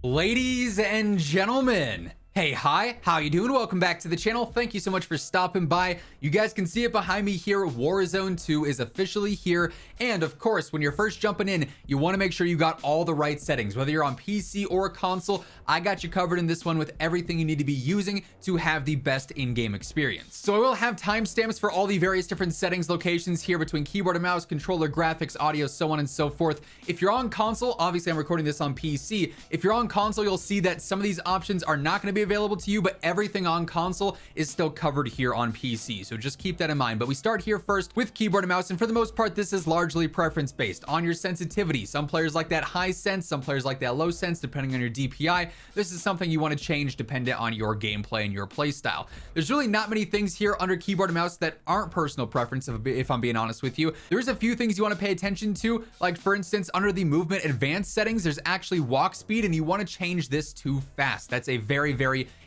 Ladies and gentlemen, hey, hi, how you doing? Welcome back to the channel. Thank you so much for stopping by. You guys can see it behind me here. Warzone 2 is officially here. And of course, when you're first jumping in, you want to make sure you got all the right settings. Whether you're on PC or console, I got you covered in this one with everything you need to be using to have the best in-game experience. So I will have timestamps for all the various different settings locations here between keyboard and mouse, controller, graphics, audio, so on and so forth. If you're on console, obviously I'm recording this on PC. If you're on console, you'll see that some of these options are not going to be available to you, but everything on console is still covered here on PC. So just keep that in mind. But we start here first with keyboard and mouse. And for the most part, this is largely preference based on your sensitivity. Some players like that high sense, some players like that low sense, depending on your DPI. This is something you want to change dependent on your gameplay and your play style. There's really not many things here under keyboard and mouse that aren't personal preference, if I'm being honest with you. There's a few things you want to pay attention to, like for instance, under the movement advanced settings, there's actually walk speed, and you want to change this to fast. That's a very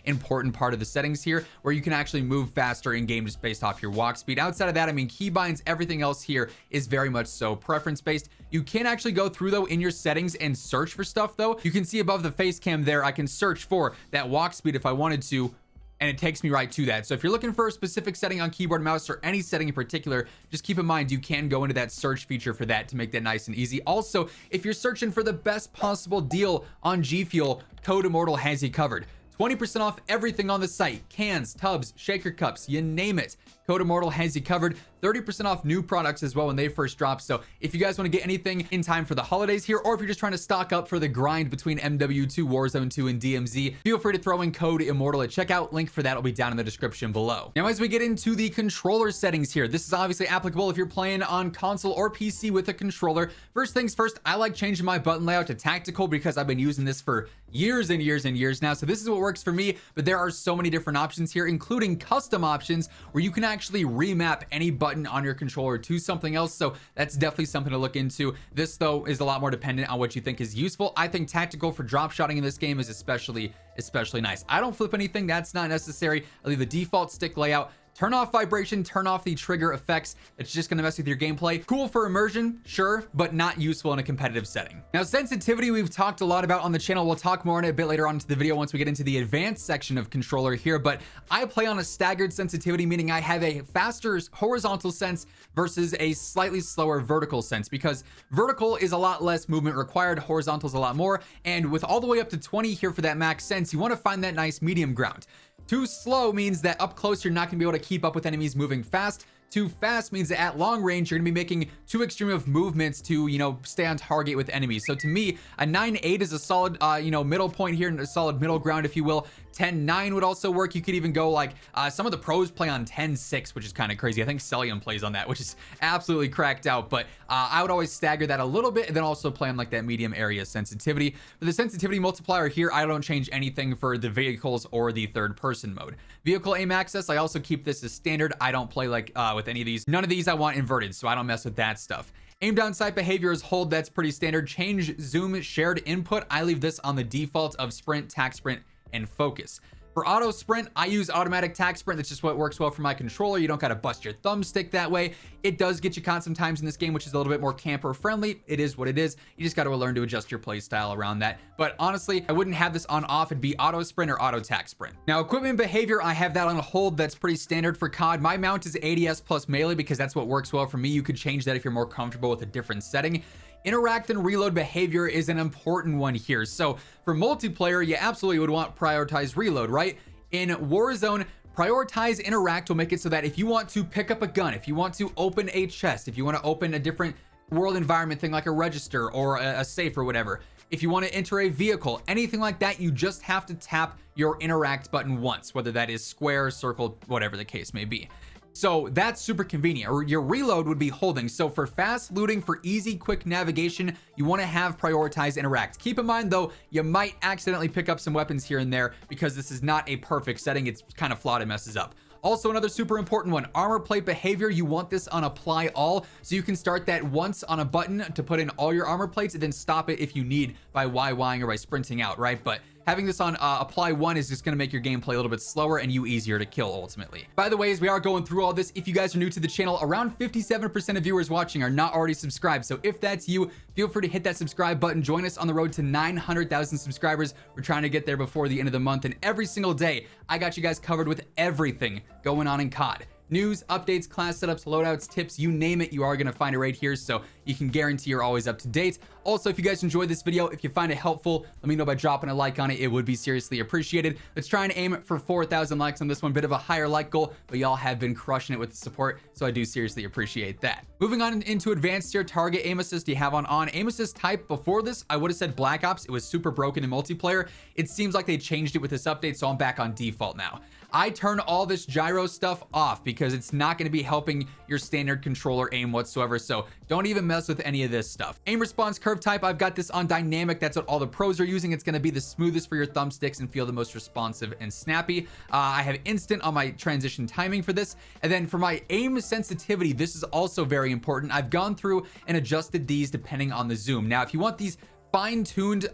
important part of the settings here, where you can actually move faster in game just based off your walk speed. Outside of that, I mean, keybinds, everything else here is very much so preference based. You can actually go through though in your settings and search for stuff though. You can see above the face cam there, I can search for that walk speed if I wanted to, and it takes me right to that. So if you're looking for a specific setting on keyboard and mouse, or any setting in particular, just keep in mind you can go into that search feature for that to make that nice and easy. Also, if you're searching for the best possible deal on G Fuel, COD WARZONE has you covered. 20% off everything on the site, cans, tubs, shaker cups, you name it. COD WARZONE has you covered. 30% off new products as well when they first drop. So if you guys want to get anything in time for the holidays here, or if you're just trying to stock up for the grind between MW2, Warzone 2, and DMZ, feel free to throw in code Immortal at checkout. Link for that will be down in the description below. Now, as we get into the controller settings here, this is obviously applicable if you're playing on console or PC with a controller. First things first, I like changing my button layout to tactical because I've been using this for years and years and years now. So this is what works for me, but there are so many different options here, including custom options where you can actually remap any button on your controller to something else. So that's definitely something to look into. This though is a lot more dependent on what you think is useful. I think tactical for drop shotting in this game is especially nice. I don't flip anything, that's not necessary. I leave the default stick layout. Turn off vibration, turn off the trigger effects. It's just gonna mess with your gameplay. Cool for immersion, sure, but not useful in a competitive setting. Now, sensitivity we've talked a lot about on the channel. We'll talk more on it a bit later on into the video once we get into the advanced section of controller here, but I play on a staggered sensitivity, meaning I have a faster horizontal sense versus a slightly slower vertical sense, because vertical is a lot less movement required, horizontal is a lot more, and with all the way up to 20 here for that max sense, you wanna find that nice medium ground. Too slow means that up close you're not going to be able to keep up with enemies moving fast. Too fast means that at long range you're going to be making too extreme of movements to, you know, stay on target with enemies. So to me, a 9.8 is a solid, you know, middle point here, and a solid middle ground, if you will. 10.9 would also work. You could even go like some of the pros play on 10.6, which is kind of crazy. I think Celium plays on that, which is absolutely cracked out. But I would always stagger that a little bit, and then also play on like that medium area sensitivity. For the sensitivity multiplier here, I don't change anything for the vehicles or the third person mode. Vehicle aim access, I also keep this as standard. I don't play like with any of these. None of these I want inverted, so I don't mess with that stuff. Aim down sight behavior is hold, that's pretty standard. Change zoom shared input, I leave this on the default of sprint, tac sprint, and focus. For auto sprint, I use automatic tac sprint. That's just what works well for my controller. You don't gotta bust your thumbstick that way. It does get you caught sometimes in this game, which is a little bit more camper friendly. It is what it is. You just gotta learn to adjust your play style around that. But honestly, I wouldn't have this on off. It'd be auto sprint or auto tac sprint. Now, equipment behavior, I have that on hold. That's pretty standard for COD. My mount is ADS plus melee because that's what works well for me. You could change that if you're more comfortable with a different setting. Interact and reload behavior is an important one here. So for multiplayer, you absolutely would want prioritize reload, right? In Warzone, prioritize interact will make it so that if you want to pick up a gun, if you want to open a chest, if you want to open a different world environment thing like a register or a safe or whatever, if you want to enter a vehicle, anything like that, you just have to tap your interact button once, whether that is square, circle, whatever the case may be. So that's super convenient. Or your reload would be holding. So for fast looting, for easy, quick navigation, you want to have prioritize interact. Keep in mind though, you might accidentally pick up some weapons here and there because this is not a perfect setting. It's kind of flawed and messes up. Also, another super important one, armor plate behavior. You want this on apply all, so you can start that once on a button to put in all your armor plates and then stop it if you need by YYing or by sprinting out, right? But having this on apply 1 is just going to make your gameplay a little bit slower and you easier to kill ultimately. By the way, as we are going through all this, if you guys are new to the channel, around 57% of viewers watching are not already subscribed. So if that's you, feel free to hit that subscribe button. Join us on the road to 900,000 subscribers. We're trying to get there before the end of the month, and every single day I got you guys covered with everything going on in COD. News, updates, class setups, loadouts, tips, you name it, you are going to find it right here, so you can guarantee you're always up to date. Also, if you guys enjoyed this video, if you find it helpful, let me know by dropping a like on it. It would be seriously appreciated. Let's try and aim for 4,000 likes on this one. Bit of a higher like goal, but y'all have been crushing it with the support, so I do seriously appreciate that. Moving on into advanced here, target aim assist you have on. Aim assist type before this, I would have said Black Ops. It was super broken in multiplayer. It seems like they changed it with this update, so I'm back on default now. I turn all this gyro stuff off because it's not going to be helping your standard controller aim whatsoever, so don't even mess with any of this stuff. Aim response curve type, I've got this on dynamic. That's what all the pros are using. It's going to be the smoothest for your thumbsticks and feel the most responsive and snappy. I have instant on my transition timing for this, and then for my aim sensitivity, this is also very important. I've gone through and adjusted these depending on the zoom. Now, if you want these fine-tuned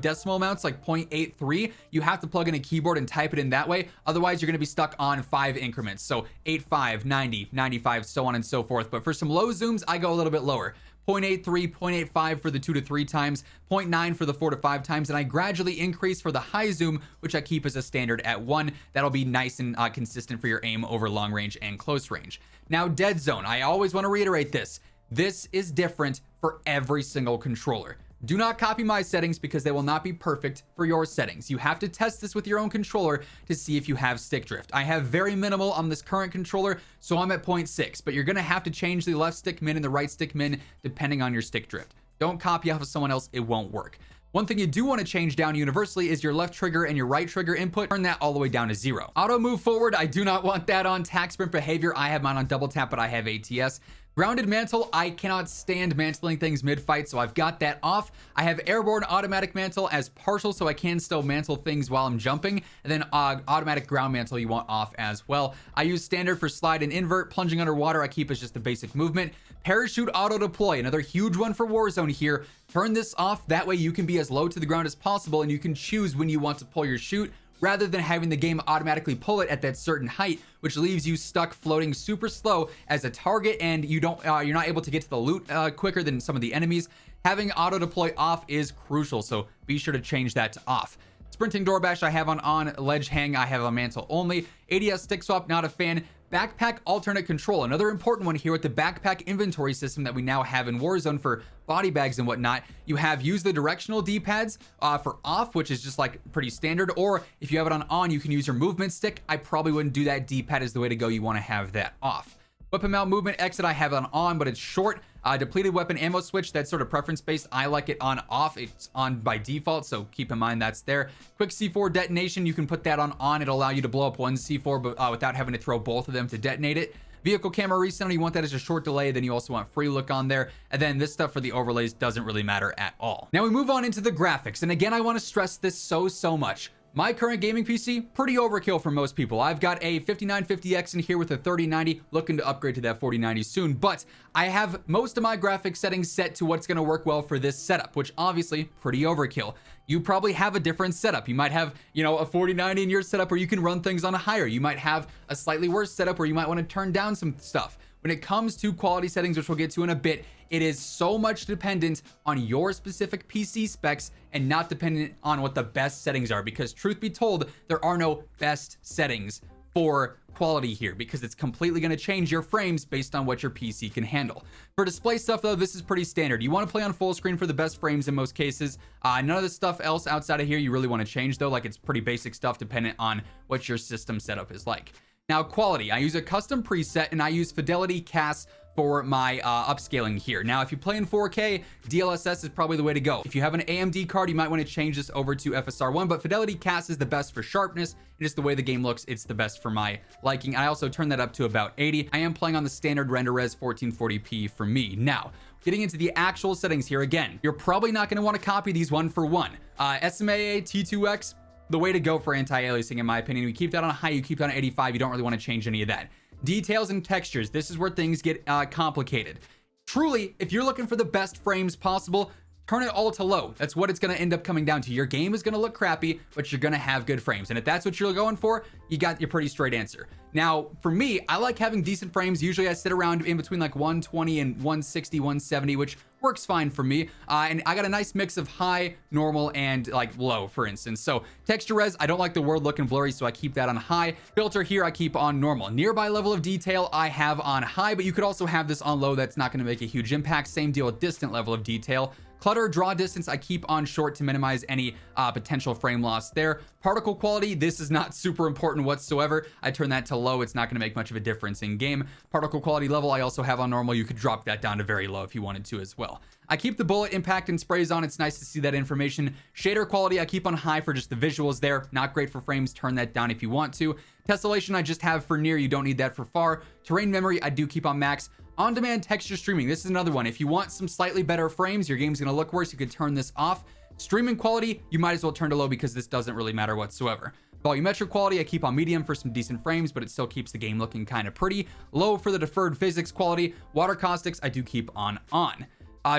decimal amounts like 0.83, you have to plug in a keyboard and type it in that way. Otherwise, you're going to be stuck on 5 increments, so 85, 90, 95, so on and so forth. But for some low zooms, I go a little bit lower. 0.83, 0.85 for the 2 to 3 times, 0.9 for the 4 to 5 times, and I gradually increase for the high zoom, which I keep as a standard at 1. That'll be nice and consistent for your aim over long range and close range. Now, dead zone, I always want to reiterate this. This is different for every single controller. Do not copy my settings because they will not be perfect for your settings. You have to test this with your own controller to see if you have stick drift. I have very minimal on this current controller, so I'm at 0.6, but you're gonna have to change the left stick min and the right stick min depending on your stick drift. Don't copy off of someone else, it won't work. One thing you do want to change down universally is your left trigger and your right trigger input. Turn that all the way down to 0. Auto move forward, I do not want that on. Tack sprint behavior, I have mine on double tap, but I have ATS. Grounded mantle, I cannot stand mantling things mid-fight, so I've got that off. I have airborne automatic mantle as partial, so I can still mantle things while I'm jumping. And then automatic ground mantle you want off as well. I use standard for slide and invert. Plunging underwater I keep as just the basic movement. Parachute auto deploy, another huge one for Warzone here. Turn this off, that way you can be as low to the ground as possible and you can choose when you want to pull your chute, rather than having the game automatically pull it at that certain height, which leaves you stuck floating super slow as a target, and you're not able to get to the loot quicker than some of the enemies. Having auto deploy off is crucial, so be sure to change that to off. Sprinting door bash I have on. Ledge hang I have on mantle only. ADS stick swap, not a fan. Backpack alternate control, another important one here with the backpack inventory system that we now have in Warzone for body bags and whatnot. You have use the directional D-pads for off, which is just like pretty standard, or if you have it on, you can use your movement stick. I probably wouldn't do that. D-pad is the way to go. You want to have that off. Weapon mount movement exit I have on, but it's short. Depleted weapon ammo switch, that's sort of preference based. I like it on off. It's on by default, so keep in mind that's there. Quick C4 detonation, you can put that on. It'll allow you to blow up one C4 but without having to throw both of them to detonate it. Vehicle camera recenter, you want that as a short delay. Then you also want free look on there. And then this stuff for the overlays doesn't really matter at all. Now we move on into the graphics. And again, I want to stress this so much. My current gaming PC, pretty overkill for most people. I've got a 5950X in here with a 3090, looking to upgrade to that 4090 soon, but I have most of my graphics settings set to what's gonna work well for this setup, which obviously pretty overkill. You probably have a different setup. You might have, a 4090 in your setup where you can run things on a higher. You might have a slightly worse setup where you might want to turn down some stuff. When it comes to quality settings, which we'll get to in a bit, it is so much dependent on your specific PC specs and not dependent on what the best settings are, because truth be told, there are no best settings for quality here because it's completely going to change your frames based on what your PC can handle. For display stuff though, this is pretty standard. You want to play on full screen for the best frames in most cases. None of the stuff else outside of here you really want to change though, like it's pretty basic stuff dependent on what your system setup is like. Now quality, I use a custom preset and I use Fidelity CAS for my upscaling here. Now, if you play in 4K, DLSS is probably the way to go. If you have an AMD card, you might want to change this over to FSR1, but Fidelity CAS is the best for sharpness. And just the way the game looks, it's the best for my liking. I also turn that up to about 80. I am playing on the standard render res 1440p for me. Now, getting into the actual settings here again, you're probably not going to want to copy these one for one. SMAA T2X, the way to go for anti-aliasing in my opinion. We keep that on high, you keep that on 85. You don't really want to change any of that. Details and textures, this is where things get complicated. Truly, if you're looking for the best frames possible, turn it all to low. That's what it's going to end up coming down to. Your game is going to look crappy, but you're going to have good frames. And if that's what you're going for, you got your pretty straight answer. Now, for me, I like having decent frames. Usually I sit around in between like 120 and 160, 170, which works fine for me. And I got a nice mix of high, normal, and like low, for instance. So texture res, I don't like the word looking blurry, so I keep that on high. Filter here, I keep on normal. Nearby level of detail, I have on high, but you could also have this on low. That's not going to make a huge impact. Same deal with distant level of detail. Clutter, draw distance, I keep on short to minimize any potential frame loss there. Particle quality, this is not super important whatsoever. I turn that to low. It's not going to make much of a difference in game. Particle quality level, I also have on normal. You could drop that down to very low if you wanted to as well. I keep the bullet, impact, and sprays on. It's nice to see that information. Shader quality, I keep on high for just the visuals there. Not great for frames. Turn that down if you want to. Tessellation, I just have for near. You don't need that for far. Terrain memory, I do keep on max. On-demand texture streaming, this is another one. If you want some slightly better frames, your game's gonna look worse, you could turn this off. Streaming quality, you might as well turn to low because this doesn't really matter whatsoever. Volumetric quality, I keep on medium for some decent frames, but it still keeps the game looking kind of pretty. Low for the deferred physics quality. Water caustics, I do keep on.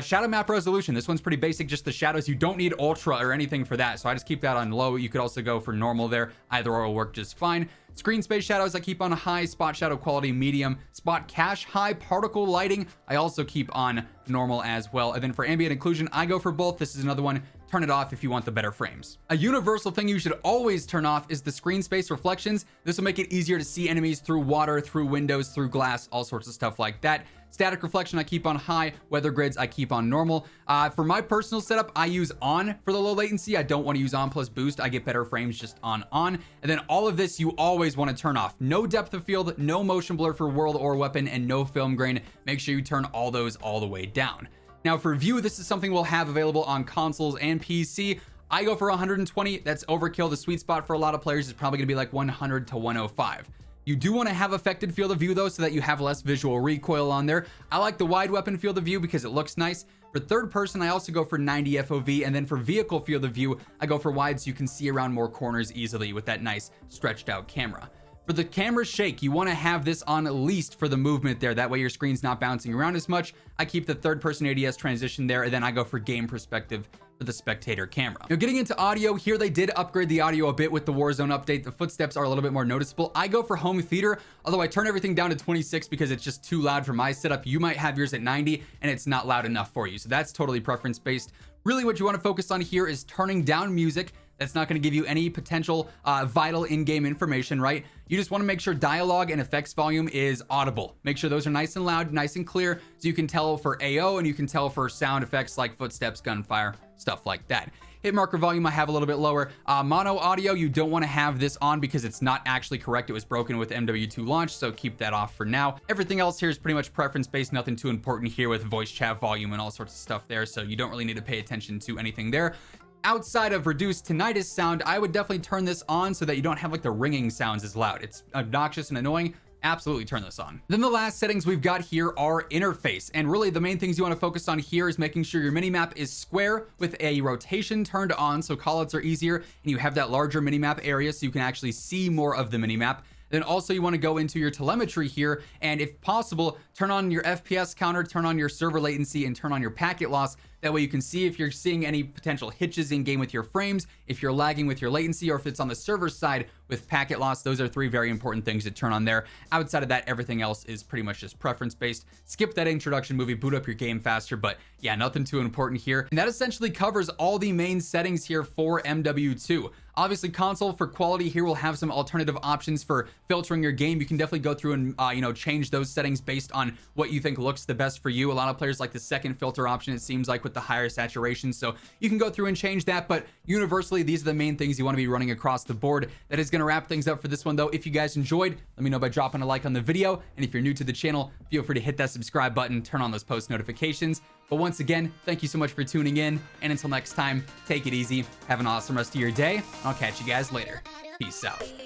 Shadow map resolution, this one's pretty basic, just the shadows. You don't need ultra or anything for that, so I just keep that on low. You could also go for normal there. Either or will work just fine. Screen space shadows, I keep on high. Spot shadow quality, medium. Spot cache, high. Particle lighting, I also keep on normal as well. And then for ambient occlusion, I go for both. This is another one. Turn it off if you want the better frames. A universal thing you should always turn off is the screen space reflections. This will make it easier to see enemies through water, through windows, through glass, all sorts of stuff like that. Static reflection, I keep on high. Weather grids, I keep on normal. For my personal setup, I use on for the low latency. I don't want to use on plus boost. I get better frames just on. And then all of this, you always want to turn off. No depth of field, no motion blur for world or weapon, and no film grain. Make sure you turn all those all the way down. Now for view, this is something we'll have available on consoles and PC. I go for 120. That's overkill. The sweet spot for a lot of players is probably going to be like 100 to 105. You do want to have affected field of view though, so that you have less visual recoil on there. I like the wide weapon field of view because it looks nice. For third person, I also go for 90 FOV, and then for vehicle field of view, I go for wide so you can see around more corners easily with that nice stretched out camera. For the camera shake, you want to have this on at least for the movement there. That way your screen's not bouncing around as much. I keep the third person ADS transition there, and then I go for game perspective for the spectator camera. Now getting into audio, here they did upgrade the audio a bit with the Warzone update. The footsteps are a little bit more noticeable. I go for home theater, although I turn everything down to 26 because it's just too loud for my setup. You might have yours at 90 and it's not loud enough for you. So that's totally preference based. Really what you want to focus on here is turning down music. That's not going to give you any potential vital in-game information, right? You just want to make sure dialogue and effects volume is audible. Make sure those are nice and loud, nice and clear, so you can tell for AO and you can tell for sound effects like footsteps, gunfire, stuff like that. Hit marker volume, I have a little bit lower. Mono audio, you don't want to have this on because it's not actually correct. It was broken with MW2 launch, so keep that off for now. Everything else here is pretty much preference based, nothing too important here with voice chat volume and all sorts of stuff there, so you don't really need to pay attention to anything there. Outside of reduced tinnitus sound, I would definitely turn this on so that you don't have like the ringing sounds as loud. It's obnoxious and annoying. Absolutely turn this on. Then the last settings we've got here are interface. And really the main things you want to focus on here is making sure your minimap is square with a rotation turned on so callouts are easier and you have that larger minimap area so you can actually see more of the minimap. Then also you want to go into your telemetry here and if possible, turn on your FPS counter, turn on your server latency, and turn on your packet loss. That way you can see if you're seeing any potential hitches in game with your frames, if you're lagging with your latency, or if it's on the server side with packet loss. Those are three very important things to turn on there. Outside of that, everything else is pretty much just preference based. Skip that introduction movie, boot up your game faster, but yeah, nothing too important here. And that essentially covers all the main settings here for MW2. Obviously console for quality here will have some alternative options for filtering your game. You can definitely go through and change those settings based on what you think looks the best for you. A lot of players like the second filter option, it seems like, with the higher saturation, so you can go through and change that, but universally these are the main things you want to be running across the board. That is going to wrap things up for this one though. If you guys enjoyed, let me know by dropping a like on the video, and if you're new to the channel, feel free to hit that subscribe button, turn on those post notifications. But once again, thank you so much for tuning in, and until next time, take it easy, have an awesome rest of your day. I'll catch you guys later. Peace out.